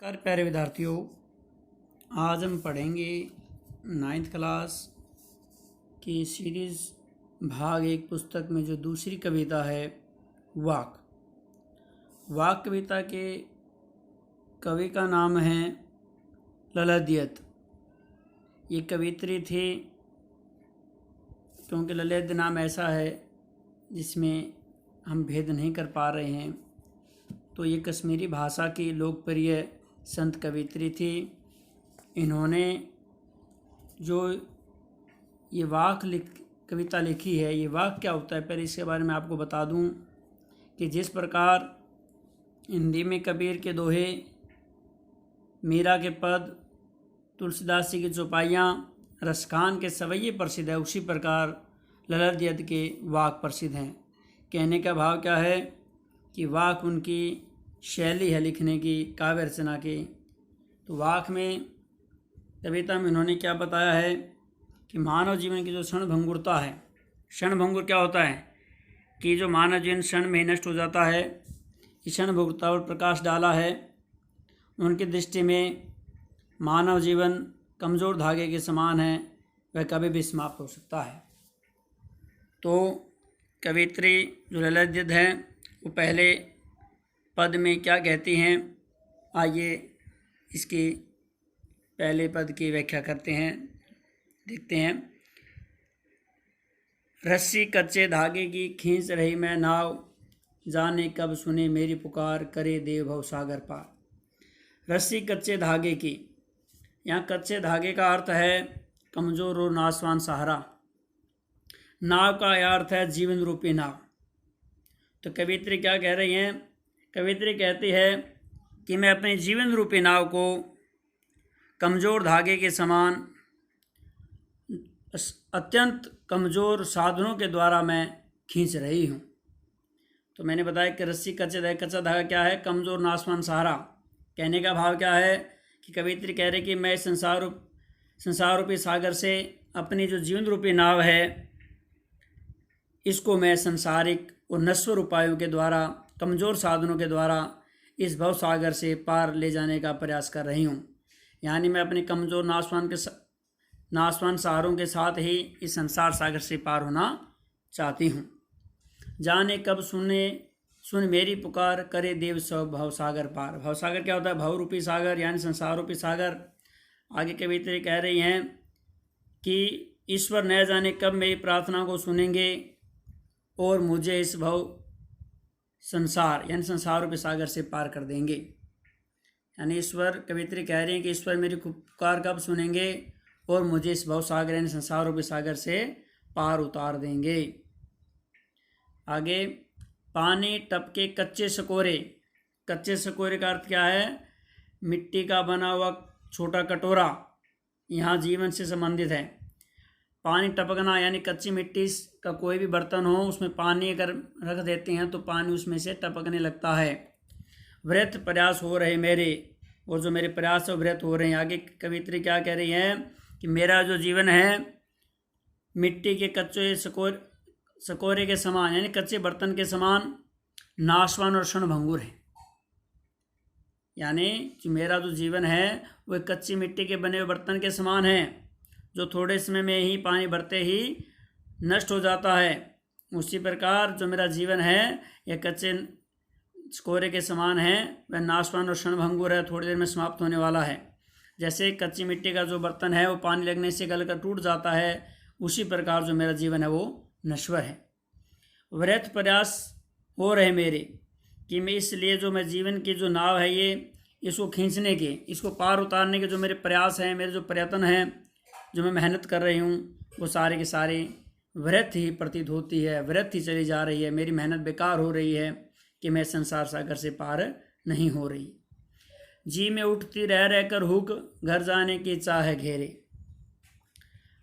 कर प्यारे विद्यार्थियों, आज हम पढ़ेंगे 9th क्लास की सीरीज़ भाग 1 पुस्तक में जो दूसरी कविता है वाक। वाक कविता के कवि का नाम है ललद्यत। ये कवित्री थी क्योंकि ललद्य नाम ऐसा है जिसमें हम भेद नहीं कर पा रहे हैं। तो ये कश्मीरी भाषा की लोकप्रिय संत कवित्री थी। इन्होंने जो ये कविता लिखी है, ये वाक क्या होता है पहले इसके बारे में आपको बता दूं कि जिस प्रकार हिंदी में कबीर के दोहे, मीरा के पद, तुलसीदास जी की चौपाइयाँ, रसखान के सवैये प्रसिद्ध है, उसी प्रकार ललद्यत के वाक प्रसिद्ध हैं। कहने का भाव क्या है कि वाक उनकी शैली है लिखने की, काव्य रचना की। तो वाक में, कविता में उन्होंने क्या बताया है कि मानव जीवन की जो क्षणभंगुरता है, क्षणभंगुर क्या होता है कि जो मानव जीवन क्षण में नष्ट हो जाता है, इस क्षणभंगुरता पर प्रकाश डाला है। उनकी दृष्टि में मानव जीवन कमज़ोर धागे के समान है, वह कभी भी समाप्त हो सकता है। तो कवित्री जो ललद्यत है वो पहले पद में क्या कहती हैं, आइए इसकी पहले पद की व्याख्या करते हैं, देखते हैं। रस्सी कच्चे धागे की खींच रही मैं नाव, जाने कब सुने मेरी पुकार, करे देव भव सागर पार। रस्सी कच्चे धागे की, यहाँ कच्चे धागे का अर्थ है कमज़ोर और नासवान सहारा। नाव का अर्थ है जीवन रूपी नाव। तो कवित्री क्या कह रही हैं? कवित्री कहती है कि मैं अपने जीवन रूपी नाव को कमज़ोर धागे के समान अत्यंत कमज़ोर साधनों के द्वारा मैं खींच रही हूँ। तो मैंने बताया कि रस्सी कच्चे धागे, कच्चा धागा क्या है? कमज़ोर नासवान सहारा। कहने का भाव क्या है कि कवित्री कह रही कि मैं संसार रूपी सागर से अपनी जो जीवन रूपी नाव है, इसको मैं सांसारिक और नश्वर उपायों के द्वारा, कमज़ोर साधनों के द्वारा इस भव सागर से पार ले जाने का प्रयास कर रही हूँ। यानी मैं अपने कमज़ोर नासवान सहारों के साथ ही इस संसार सागर से पार होना चाहती हूँ। जाने कब सुन मेरी पुकार, करे देव सब भव सागर पार। भव सागर क्या होता है? भव रूपी सागर यानी संसार रूपी सागर। आगे कवित्री कह रही हैं कि ईश्वर न जाने कब मेरी प्रार्थना को सुनेंगे और मुझे इस भव संसार यानी संसार रूपी सागर से पार कर देंगे। यानी ईश्वर, कवित्री कह रही हैं कि ईश्वर मेरी पुकार कब सुनेंगे और मुझे इस भव सागर यानी संसार रूपी सागर से पार उतार देंगे। आगे, पानी टपके कच्चे सकोरे। कच्चे सकोरे का अर्थ क्या है? मिट्टी का बना हुआ छोटा कटोरा, यहाँ जीवन से संबंधित है। पानी टपकना यानी कच्ची मिट्टी का कोई भी बर्तन हो, उसमें पानी अगर रख देते हैं तो पानी उसमें से टपकने लगता है। व्यर्थ प्रयास हो रहे मेरे, और जो मेरे प्रयास है वो व्यर्थ हो रहे हैं। आगे कवित्री क्या कह रही है कि मेरा जो जीवन है मिट्टी के कच्चे सकोरे के समान यानी कच्चे बर्तन के समान नाशवान और क्षणभंगुर है। यानी जो मेरा जो जीवन है वो कच्ची मिट्टी के बने हुए बर्तन के समान है, जो थोड़े समय में ही पानी भरते ही नष्ट हो जाता है। उसी प्रकार जो मेरा जीवन है यह कच्चे सकोरे के समान है, वह नाशवान और क्षणभंगुर है, थोड़ी देर में समाप्त होने वाला है। जैसे कच्ची मिट्टी का जो बर्तन है वो पानी लगने से गलकर टूट जाता है, उसी प्रकार जो मेरा जीवन है वो नश्वर है। व्यर्थ प्रयास हो रहे मेरे, कि मैं इसलिए जो मैं जीवन की जो नाव है ये, इसको खींचने के, इसको पार उतारने के जो मेरे प्रयास हैं, मेरे जो प्रयत्न हैं, जो मैं मेहनत कर रही हूँ, वो सारे के सारे व्यर्थ ही प्रतीत होती है, व्यर्थ ही चली जा रही है। मेरी मेहनत बेकार हो रही है कि मैं संसार सागर से पार नहीं हो रही। जी में उठती रह कर हुक, घर जाने की चाह घेरे।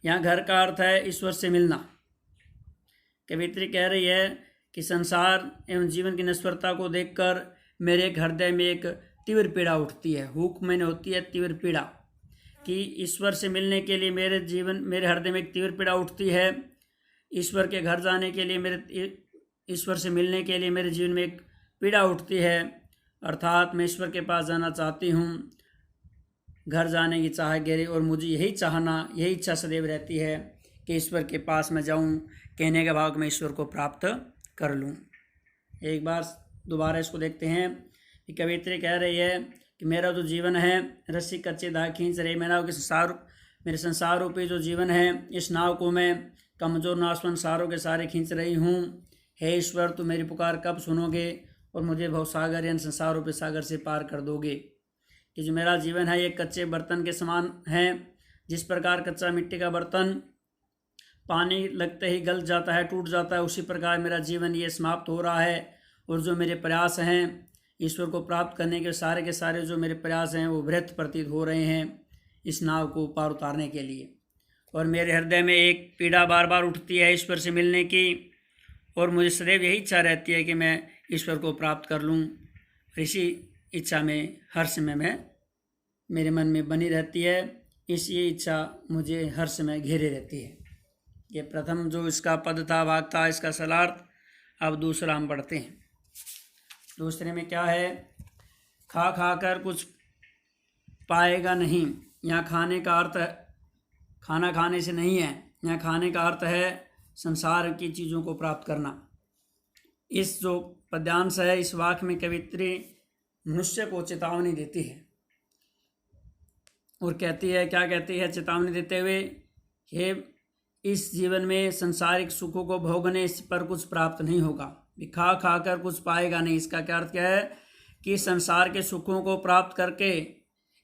यहाँ घर का अर्थ है ईश्वर से मिलना। कवित्री कह रही है कि संसार एवं जीवन की नश्वरता को देखकर मेरे हृदय में एक तीव्र पीड़ा उठती है। हुक मैंने होती है तीव्र पीड़ा, कि ईश्वर से मिलने के लिए मेरे हृदय में एक तीव्र पीड़ा उठती है। ईश्वर के घर जाने के लिए ईश्वर से मिलने के लिए मेरे जीवन में एक पीड़ा उठती है। अर्थात मैं ईश्वर के पास जाना चाहती हूँ, घर जाने की चाह गहरी, और मुझे यही चाहना, यही इच्छा सदैव रहती है कि ईश्वर के पास मैं जाऊँ, कहने का भाव कि मैं ईश्वर को प्राप्त कर लूँ। एक बार दोबारा इसको देखते हैं कि कवित्री कह रही है कि मेरा जो जीवन है रस्सी कच्चे धागे खींच रही, मेरे संसार रूपी जो जीवन है, इस नाव को मैं कमज़ोर नाशवान सारों के सारे खींच रही हूँ। हे ईश्वर, तू मेरी पुकार कब सुनोगे और मुझे भवसागर यानी संसार रूपी सागर से पार कर दोगे। कि जो मेरा जीवन है ये कच्चे बर्तन के समान है। जिस प्रकार कच्चा मिट्टी का बर्तन पानी लगते ही गल जाता है, टूट जाता है, उसी प्रकार मेरा जीवन ये समाप्त हो रहा है। और जो मेरे प्रयास हैं ईश्वर को प्राप्त करने के सारे जो मेरे प्रयास हैं वो व्यर्थ प्रतीत हो रहे हैं इस नाव को पार उतारने के लिए। और मेरे हृदय में एक पीड़ा बार बार उठती है ईश्वर से मिलने की, और मुझे सदैव यही इच्छा रहती है कि मैं ईश्वर को प्राप्त कर लूँ। इसी इच्छा में हर समय में मेरे मन में बनी रहती है। ये इच्छा मुझे हर समय घेरे रहती है। ये प्रथम जो इसका पद था, भाग था, इसका सलार्थ। अब दूसरा हम पढ़ते हैं। दूसरे में क्या है? खा खाकर कुछ पाएगा नहीं। यहाँ खाने का अर्थ खाना खाने से नहीं है, यहाँ खाने का अर्थ है संसार की चीज़ों को प्राप्त करना। इस जो पद्यांश है, इस वाक्य में कवित्री मनुष्य को चेतावनी देती है और कहती है, क्या कहती है चेतावनी देते हुए? हे, इस जीवन में संसारिक सुखों को भोगने पर कुछ प्राप्त नहीं होगा। खा खाकर कुछ पाएगा नहीं, इसका क्या अर्थ क्या है? कि संसार के सुखों को प्राप्त करके,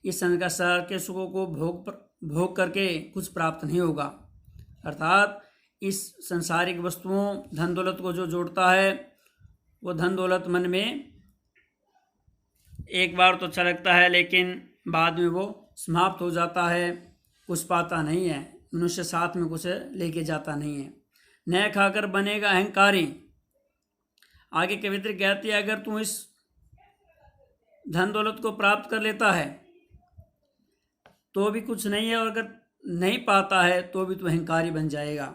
इस संसार के सुखों को भोग करके कुछ प्राप्त नहीं होगा। अर्थात इस संसारिक वस्तुओं, धन दौलत को जो जोड़ता है, वो धन दौलत मन में एक बार तो अच्छा लगता है, लेकिन बाद में वो समाप्त हो जाता है, कुछ पाता नहीं है। मनुष्य साथ में कुछ लेके जाता नहीं है। न खाकर बनेगा अहंकारी। आगे कवित्री कहती है, अगर तू इस धन दौलत को प्राप्त कर लेता है तो भी कुछ नहीं है, और अगर नहीं पाता है तो भी तू अहंकारी बन जाएगा।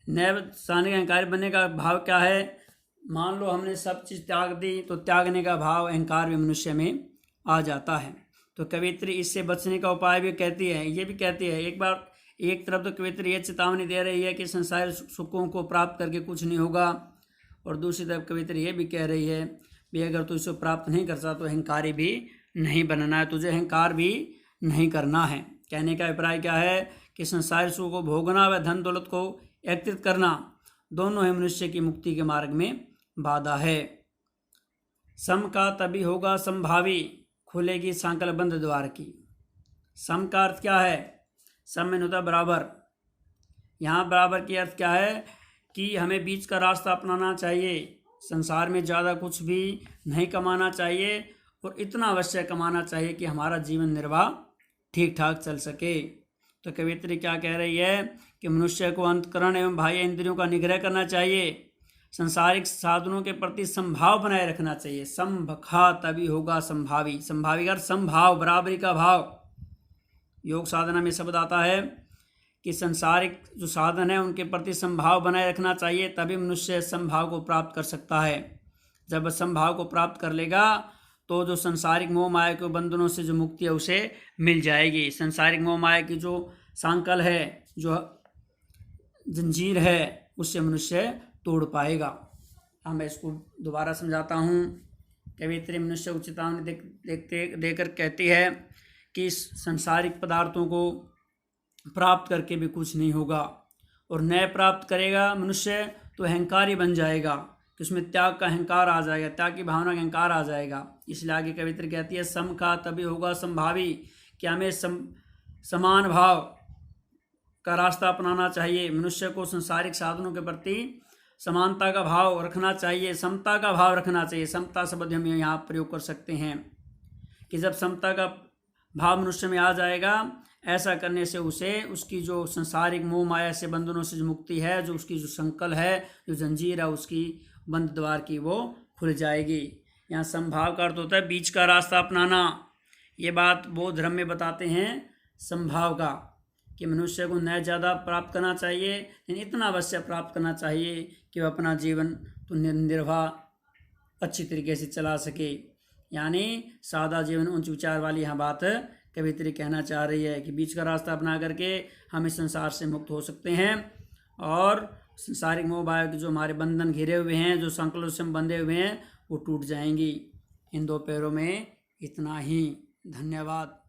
न साने का अहंकारी बनने का भाव क्या है? मान लो हमने सब चीज़ त्याग दी, तो त्यागने का भाव अहंकार भी मनुष्य में आ जाता है। तो कवित्री इससे बचने का उपाय भी कहती है, ये भी कहती है। एक तरफ तो कवित्री ये चेतावनी दे रही है कि संसार सुखों को प्राप्त करके कुछ नहीं होगा, और दूसरी तरफ कवित्री ये भी कह रही है भी अगर तू इसे प्राप्त नहीं करता तो अहंकारी भी नहीं बनना है, तुझे अहंकार भी नहीं करना है। कहने का अभिप्राय क्या है कि संसार सुख को भोगना व धन दौलत को एकत्रित करना, दोनों ही मनुष्य की मुक्ति के मार्ग में बाधा है। सम का तभी होगा संभावी, खुलेगी सांकल बंद द्वार की। सम का अर्थ क्या है? सम में होता बराबर। यहाँ बराबर की अर्थ क्या है कि हमें बीच का रास्ता अपनाना चाहिए। संसार में ज़्यादा कुछ भी नहीं कमाना चाहिए, और इतना अवश्य कमाना चाहिए कि हमारा जीवन निर्वाह ठीक ठाक चल सके। तो कवित्री क्या कह रही है कि मनुष्य को अंतःकरण एवं बाह्य इंद्रियों का निग्रह करना चाहिए, संसारिक साधनों के प्रति संभाव बनाए रखना चाहिए। संभखा तभी होगा संभावी। संभावी का संभाव, बराबरी का भाव। योग साधना में शब्द आता है कि संसारिक जो साधन है उनके प्रति संभाव बनाए रखना चाहिए, तभी मनुष्य संभाव को प्राप्त कर सकता है। जब संभाव को प्राप्त कर लेगा तो जो संसारिक मोह माया के बंधनों से जो मुक्ति है उसे मिल जाएगी। संसारिक मोह माया की जो सांकल है, जो जंजीर है, उससे मनुष्य तोड़ पाएगा। अब मैं इसको दोबारा समझाता हूँ। कवित्री मनुष्य को चेतावनी देकर कहती है कि संसारिक पदार्थों को प्राप्त करके भी कुछ नहीं होगा, और न प्राप्त करेगा मनुष्य तो अहंकारी बन जाएगा, कि उसमें त्याग का अहंकार आ जाएगा, त्याग की भावना का अहंकार आ जाएगा। इसलिए आगे कवित्री कहती है, सम का तभी होगा संभावी, कि हमें समान भाव का रास्ता अपनाना चाहिए। मनुष्य को संसारिक साधनों के प्रति समानता का भाव रखना चाहिए, समता का भाव रखना चाहिए। समता शब्द हम यहाँ प्रयोग कर सकते हैं कि जब समता का भाव मनुष्य में आ जाएगा, ऐसा करने से उसे उसकी जो संसारिक मोह माया से बंधनों से जो मुक्ति है, जो उसकी जो संकल है, जो जंजीर है, उसकी बंद द्वार की वो खुल जाएगी। यहाँ संभाव का अर्थ होता है बीच का रास्ता अपनाना। ये बात बौद्ध धर्म में बताते हैं संभाव का, कि मनुष्य को न ज़्यादा प्राप्त करना चाहिए, लेकिन इतना अवश्य प्राप्त करना चाहिए कि वह अपना जीवन तो निर्वाह अच्छी तरीके से चला सके। यानी सादा जीवन उच्च विचार वाली यहाँ बात कवित्री कहना चाह रही है कि बीच का रास्ता अपना करके हम इस संसार से मुक्त हो सकते हैं और संसारिक मोह माया के जो हमारे बंधन घिरे हुए हैं, जो संकल्प से हम बंधे हुए हैं, वो टूट जाएंगी। इन 2 पैरों में इतना ही। धन्यवाद।